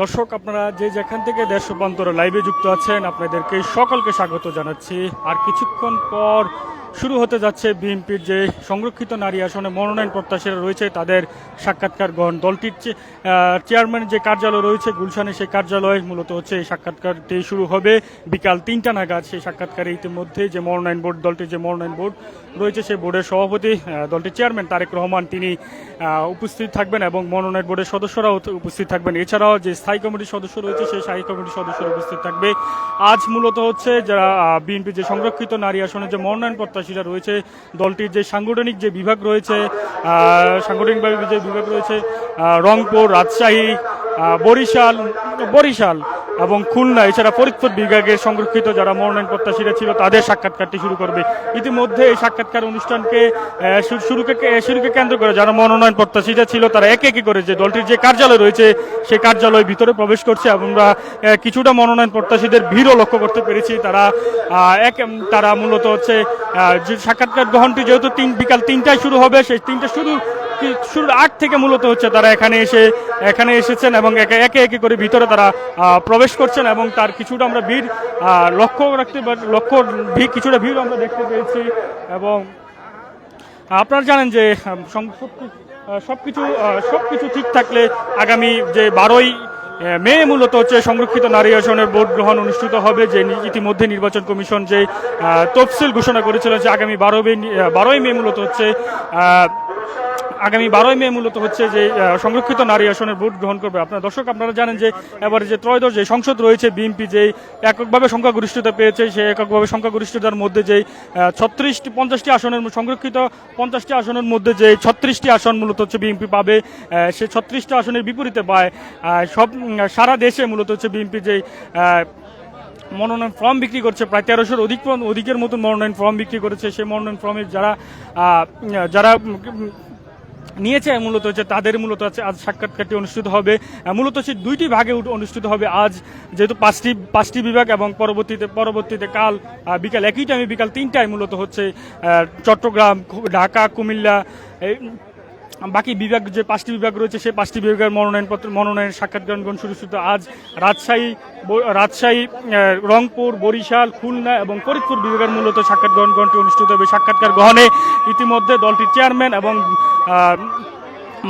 দর্শক, আপনারা যে যেখান থেকে দেশ রূপান্তর লাইভে যুক্ত আছেন, আপনাদেরকে সকলকে স্বাগত জানাচ্ছি। আর কিছুক্ষণ পর শুরু হতে যাচ্ছে বিএনপির যে সংরক্ষিত নারী আসনে মনোনয়ন প্রত্যাশীরা রয়েছে তাদের সাক্ষাৎকার গ্রহণ। দলটির চেয়ারম্যান যে কার্যালয় রয়েছে গুলশানে, সেই কার্যালয়ে মূলত হচ্ছে এই সাক্ষাৎকারটি শুরু হবে বিকাল ৩টা নাগাদ। সেই সাক্ষাৎকারে ইতিমধ্যে যে মনোনয়ন বোর্ড, দলটির যে মনোনয়ন বোর্ড রয়েছে সেই বোর্ডের সভাপতি দলটির চেয়ারম্যান তারেক রহমান তিনি উপস্থিত থাকবেন এবং মনোনয়ন বোর্ডের সদস্যরাও উপস্থিত থাকবেন। এছাড়াও যে স্থায়ী কমিটির সদস্য রয়েছে সেই স্থায়ী কমিটির সদস্যরা উপস্থিত থাকবে। আজ মূলত হচ্ছে যারা বিএনপি যে সংরক্ষিত নারী আসনে যে মনোনয়ন প্রত্যাশীরা রয়েছে, দলটির যে সাংগঠনিক যে বিভাগ রয়েছে, সাংগঠনিকভাবে যে বিভাগ রয়েছে রংপুর, রাজশাহী, বরিশাল এবং খুলনা, এছাড়া ফরিদপুর বিভাগের সংরক্ষিত যারা মনোনয়ন প্রত্যাশীরা ছিল তাদের সাক্ষাৎকারটি শুরু করবে। ইতিমধ্যে এই সাক্ষাৎকার অনুষ্ঠানকে শুরুকে কেন্দ্র করে যারা মনোনয়ন প্রত্যাশীরা ছিল তারা একে একে করে যে দলটির যে কার্যালয় রয়েছে সেই কার্যালয়ের ভিতরে প্রবেশ করছে। আমরা কিছুটা মনোনয়ন প্রত্যাশীদের ভিড়ও লক্ষ্য করতে পেরেছি। তারা মূলত হচ্ছে যে সাক্ষাৎকার গ্রহণটি যেহেতু বিকাল ৩টায় শুরু হবে, সেই ৩টা শুরুর আগ থেকে মূলত হচ্ছে তারা এখানে এসেছেন এবং একে একে করে ভিতরে তারা প্রবেশ করছেন এবং তার কিছুটা আমরা ভিড় কিছুটা ভিড় আমরা দেখতে পেয়েছি। এবং আপনারা জানেন যে সবকিছু ঠিক থাকলে আগামী যে 12ই মে মূলত হচ্ছে সংরক্ষিত নারী আসনের ভোট গ্রহণ অনুষ্ঠিত হবে। যে ইতিমধ্যে নির্বাচন কমিশন যে তফসিল ঘোষণা করেছিলেন যে আগামী 12ই মে মূলত হচ্ছে যে সংরক্ষিত নারী আসনের ভোট গ্রহণ করবে। আপনারা জানেন যে এবারে যে ত্রয়োদশ যে সংসদ রয়েছে, বিএনপি যে এককভাবে সংখ্যাগরিষ্ঠতা পেয়েছে, সেই এককভাবে সংখ্যাগরিষ্ঠতার মধ্যে যে 50টি আসনের সংরক্ষিত 50টি আসনের মধ্যে যে 36টি আসন মূলত হচ্ছে বিএনপি পাবে। সেই 36টি আসনের বিপরীতে পায় সারা দেশে মূলত হচ্ছে বিএনপি যে মনোনয়ন ফর্ম বিক্রি করছে, প্রায় 1300-র অধিকের মতন মনোনয়ন ফর্ম বিক্রি করেছে। সেই মনোনয়ন ফর্মের যারা নিয়েছে মূলত হচ্ছে তাদের মূলত আজ সাক্ষাৎকারটি অনুষ্ঠিত হবে। মূলত হচ্ছে 2টি ভাগে অনুষ্ঠিত হবে আজ, যেহেতু পাঁচটি বিভাগ এবং পরবর্তীতে কাল বিকাল একই টাইমে বিকাল 3টায় মূলত হচ্ছে চট্টগ্রাম, ঢাকা, কুমিল্লা, বাকি বিভাগ যে 5টি বিভাগ রয়েছে সেই 5টি বিভাগের মনোনয়ন সাক্ষাৎ গ্রহণ শুরু আজ রাজশাহী, রংপুর, বরিশাল, খুলনা এবং ফরিদপুর বিভাগের মূলত সাক্ষাৎ গ্রহণটি অনুষ্ঠিত হবে। সাক্ষাৎকার গ্রহণে ইতিমধ্যে দলটির চেয়ারম্যান এবং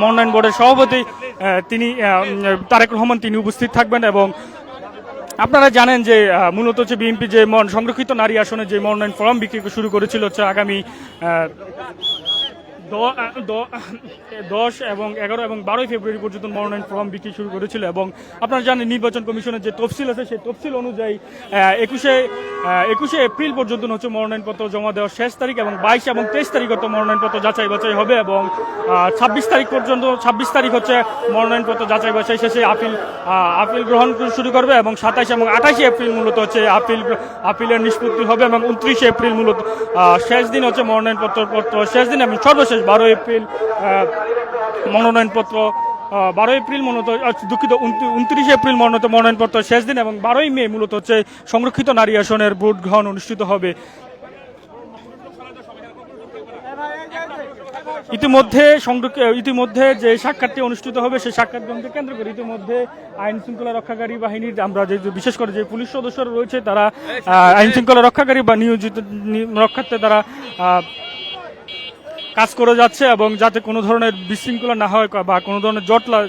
মনোনয়ন বোর্ডের সভাপতি তিনি তারেক রহমান তিনি উপস্থিত থাকবেন। এবং আপনারা জানেন যে মূলত হচ্ছে বিএনপি যে সংরক্ষিত নারী আসনে যে মনোনয়ন ফর্ম বিক্রি শুরু করেছিল হচ্ছে আগামী 10 এবং 11 এবং 12 ফেব্রুয়ারি পর্যন্ত মনোনয়ন ফর্ম বিক্রি শুরু করেছিল। এবং আপনারা জানেন নির্বাচন কমিশনের যে তফসিল আছে সেই তফসিল অনুযায়ী 21শে এপ্রিল পর্যন্ত হচ্ছে মনোনয়নপত্র জমা দেওয়ার শেষ তারিখ এবং 22 এবং 23 তারিখ হচ্ছে মনোনয়নপত্র যাচাই বাছাই হবে এবং 26 তারিখ হচ্ছে মনোনয়নপত্র যাচাই বাছাই শেষে আপিল গ্রহণ শুরু করবে এবং 27 এবং 28 এপ্রিল মূলত হচ্ছে আপিলের নিষ্পত্তি হবে এবং 29 এপ্রিল মূলত শেষ দিন হচ্ছে মনোনয়নপত্র শেষ দিন এবং সর্বশেষ 12 এপ্রিল মনোনয়নপত্র 12 এপ্রিল মূলত 29 এপ্রিল মনোনয়নপত্র শেষ দিন এবং 12ই মে মূলত হচ্ছে সংরক্ষিত নারী আসনের ভোট গ্রহণ অনুষ্ঠিত হবে। ইতিমধ্যে যে সাক্ষাৎটি অনুষ্ঠিত হবে সেই সাক্ষাৎ গ্রহণকে কেন্দ্র করে ইতিমধ্যে আইন শৃঙ্খলা রক্ষাকারী বাহিনীর আমরা যে বিশেষ করে যে পুলিশ সদস্যরা রয়েছে তারা আইন শৃঙ্খলা রক্ষাকারী বা নিয়োজিত রক্ষার্থে তারা কাজ করে যাচ্ছে এবং যাতে কোনো ধরনের বিশৃঙ্খলা না হয় বা কোনো ধরনের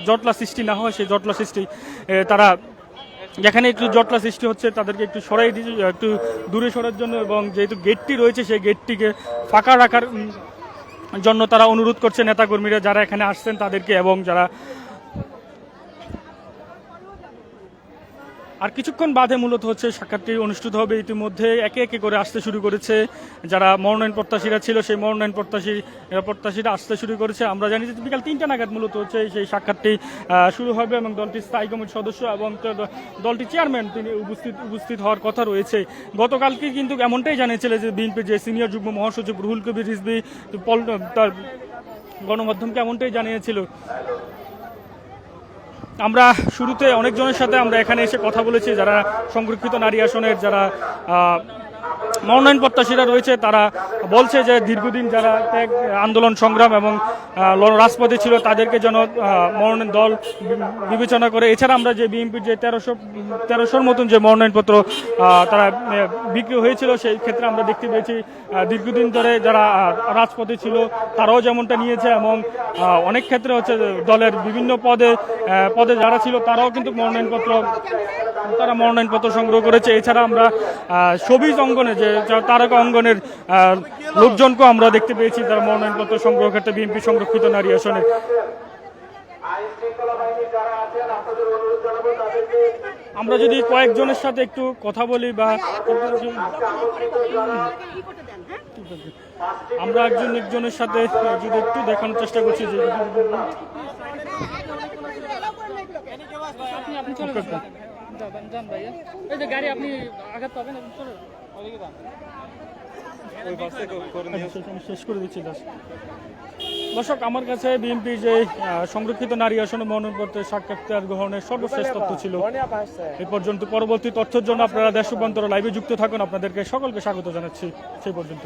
জটলা সৃষ্টি না হয়, সেই জটলা সৃষ্টি তারা যেখানে একটু জটলা সৃষ্টি হচ্ছে তাদেরকে একটু একটু দূরে সরার জন্য এবং যেহেতু গেটটি রয়েছে সেই গেটটিকে ফাঁকা রাখার জন্য তারা অনুরোধ করছে নেতাকর্মীরা যারা এখানে আসছেন তাদেরকে। এবং আর কিছুক্ষণ বাদে মূলত হচ্ছে সাক্ষাৎটি অনুষ্ঠিত হবে। ইতিমধ্যে একে একে করে আসতে শুরু করেছে যারা মনোনয়ন প্রত্যাশীরা ছিল, সেই মনোনয়ন প্রত্যাশীরা আসতে শুরু করেছে। আমরা জানি যে বিকাল 3টা নাগাদ মূলত হচ্ছে সেই সাক্ষাৎটি শুরু হবে এবং দলটির স্থায়ী কমিটির সদস্য এবং দলটির চেয়ারম্যান তিনি উপস্থিত হওয়ার কথা রয়েছে। গতকালকে কিন্তু এমনটাই জানিয়েছিলেন যে বিএনপির যে সিনিয়র যুগ্ম মহাসচিব রুহুল কবির রিজভী তার গণমাধ্যমকে এমনটাই জানিয়েছিল। আমরা শুরুতে অনেকজনের সাথে আমরা এখানে এসে কথা বলেছি যারা সংরক্ষিত নারী আসনের যারা মনোনয়ন প্রত্যাশীরা রয়েছে তারা বলছে যে দীর্ঘদিন যারা ত্যাগ আন্দোলন সংগ্রাম এবং রাজপথে ছিল তাদেরকে যেন মনোনয়ন দল বিবেচনা করে। এছাড়া আমরা যে বিএনপির যে 1300-র মতন যে মনোনয়নপত্র তারা বিক্রি হয়েছিল সেই ক্ষেত্রে আমরা দেখতে পেয়েছি দীর্ঘদিন ধরে যারা রাজপথে ছিল তারাও যেমনটা নিয়েছে এবং অনেক ক্ষেত্রে হচ্ছে দলের বিভিন্ন পদে যারা ছিল তারাও কিন্তু মনোনয়নপত্র সংগ্রহ করেছে। এছাড়া আমরা সবিজ অঙ্গনে যে তারকা অঙ্গনের লোকজনকেও আমরা দেখতে পেয়েছি তারা মনোনয়নপত্র সংগ্রহ করতে বিএনপি সংরক্ষিত নারী আসনে। আমরা যদি কয়েকজনের সাথে একটু কথা বলি বা আমরা একজনের সাথে যদি একটু দেখানোর চেষ্টা করছি যে গাড়ি আপনি আঘাত পাবেন শেষ করে দিচ্ছি। দর্শক, আমার কাছে বিএনপির যে সংরক্ষিত নারী আসনে মনোনয়নপত্রের সাক্ষাৎকার গ্রহণের সর্বশেষ তথ্য ছিল এই পর্যন্ত। পরবর্তী তথ্যের জন্য আপনারা দেশ রূপান্তর লাইভে যুক্ত থাকুন। আপনাদেরকে সকলকে স্বাগত জানাচ্ছি সেই পর্যন্ত।